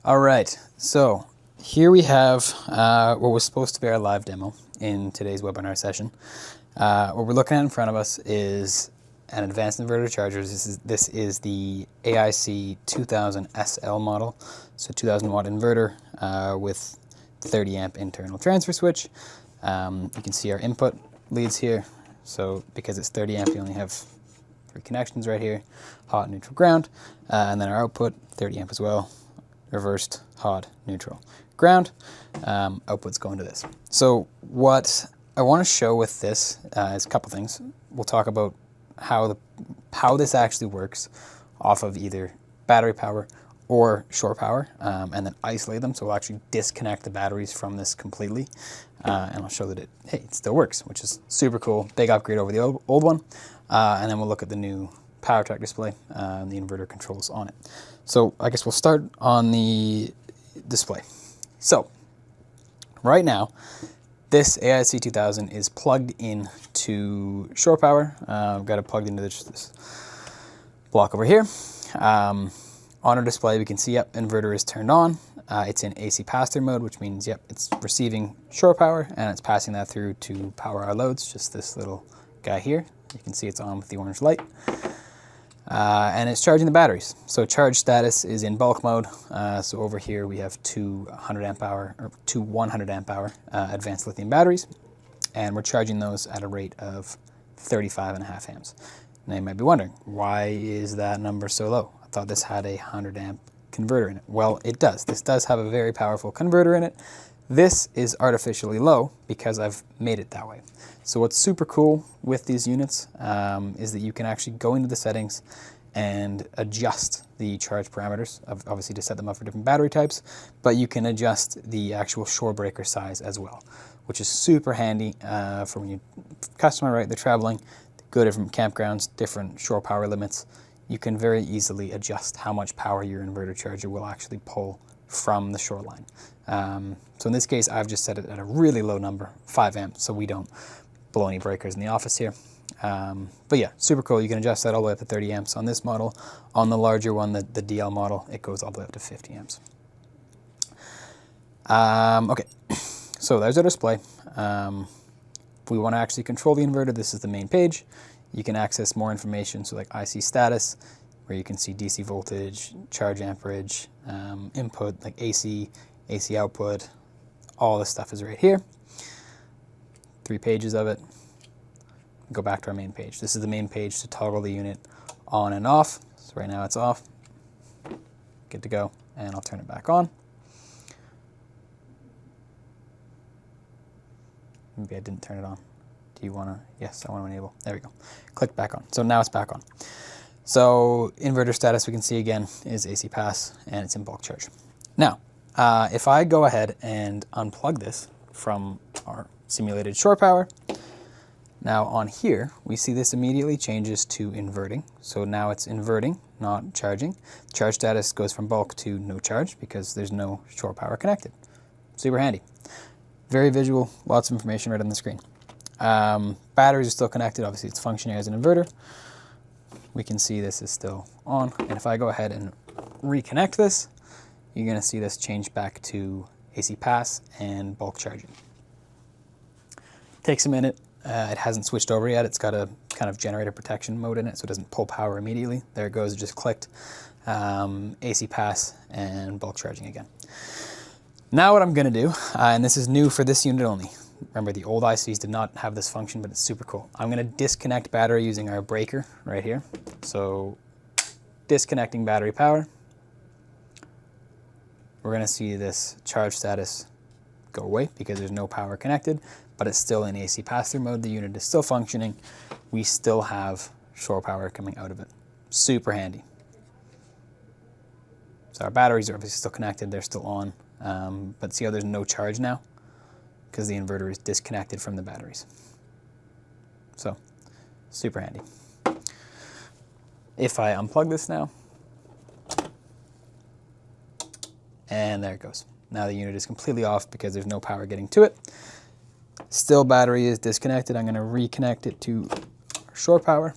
All right, so here we have what was supposed to be our live demo in today's webinar session. What we're looking at in front of us is an Advanced Inverter Charger. This is the AIC 2000SL model, so 2000 watt inverter with 30 amp internal transfer switch. You can see our input leads here, so because it's 30 amp you only have 3 connections right here, hot, neutral, ground, and then our output 30 amp as well. Reversed, hot, neutral, ground. Output's going to this. So what I want to show with this is a couple things. We'll talk about how this actually works off of either battery power or shore power, and then isolate them. So we'll actually disconnect the batteries from this completely, and I'll show that it still works, which is super cool. Big upgrade over the old one. And then we'll look at the new PowerTrak display and the inverter controls on it. So I guess we'll start on the display. So right now, this AIC 2000 is plugged in to shore power. I've got it plugged into this block over here. On our display, we can see, yep, inverter is turned on. It's in AC pass-through mode, which means, yep, it's receiving shore power and it's passing that through to power our loads, just this little guy here. You can see it's on with the orange light. And it's charging the batteries. So charge status is in bulk mode. So over here we have two 100 amp hour advanced lithium batteries, and we're charging those at a rate of 35.5 amps. Now you might be wondering, why is that number so low? I thought this had a 100 amp converter in it. Well, it does. This does have a very powerful converter in it. This is artificially low because I've made it that way. So what's super cool with these units is that you can actually go into the settings and adjust the charge parameters, obviously to set them up for different battery types, but you can adjust the actual shore breaker size as well, which is super handy for when you customer, right? They're traveling, go to different campgrounds, different shore power limits. You can very easily adjust how much power your inverter charger will actually pull from the shoreline. So in this case, I've just set it at a really low number, 5 amps, so we don't blow any breakers in the office here. But yeah, super cool. You can adjust that all the way up to 30 amps on this model. On the larger one, the DL model, it goes all the way up to 50 amps. Okay, so there's our display. If we want to actually control the inverter, this is the main page. You can access more information, so like IC status, where you can see DC voltage, charge amperage, input like AC output, all this stuff is right here. 3 pages of it. Go back to our main page. This is the main page to toggle the unit on and off. So right now it's off. Good to go. And I'll turn it back on. Maybe I didn't turn it on. Do you want to? Yes, I want to enable. There we go. Click back on. So now it's back on. So inverter status, we can see again, is AC pass, and it's in bulk charge. Now, if I go ahead and unplug this from our simulated shore power, now on here, we see this immediately changes to inverting. So now it's inverting, not charging. Charge status goes from bulk to no charge because there's no shore power connected. Super handy. Very visual, lots of information right on the screen. Batteries are still connected. Obviously, it's functioning as an inverter. We can see this is still on. And if I go ahead and reconnect this, you're going to see this change back to AC pass and bulk charging. Takes a minute. It hasn't switched over yet. It's got a kind of generator protection mode in it, so it doesn't pull power immediately. There it goes. It just clicked. AC pass and bulk charging again. Now what I'm going to do, and this is new for this unit only. Remember, the old ICs did not have this function, but it's super cool. I'm going to disconnect battery using our breaker right here. So disconnecting battery power. We're going to see this charge status go away because there's no power connected, but it's still in AC pass-through mode. The unit is still functioning. We still have shore power coming out of it. Super handy. So our batteries are obviously still connected. They're still on. But see how there's no charge now? Because the inverter is disconnected from the batteries. So, super handy. If I unplug this now, and there it goes. Now the unit is completely off because there's no power getting to it. Still battery is disconnected. I'm going to reconnect it to shore power.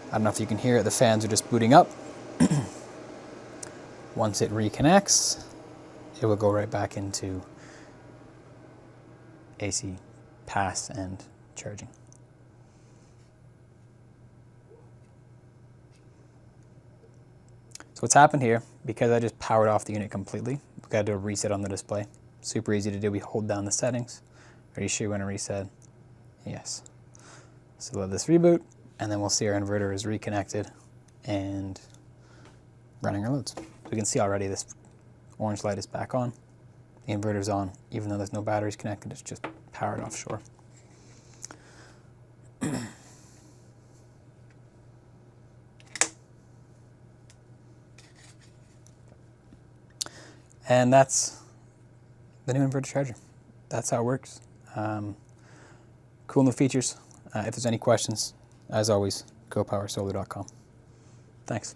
I don't know if you can hear it. The fans are just booting up. Once it reconnects, it will go right back into AC pass and charging. So what's happened here, because I just powered off the unit completely, we've got to do a reset on the display. Super easy to do. We hold down the settings. Are you sure you want to reset? Yes. So let this reboot, and then we'll see our inverter is reconnected and running our loads. So we can see already this orange light is back on. The inverter's on, even though there's no batteries connected, it's just powered offshore. And that's the new inverter charger. That's how it works. Cool new features. If there's any questions, as always, gopowersolar.com. Thanks.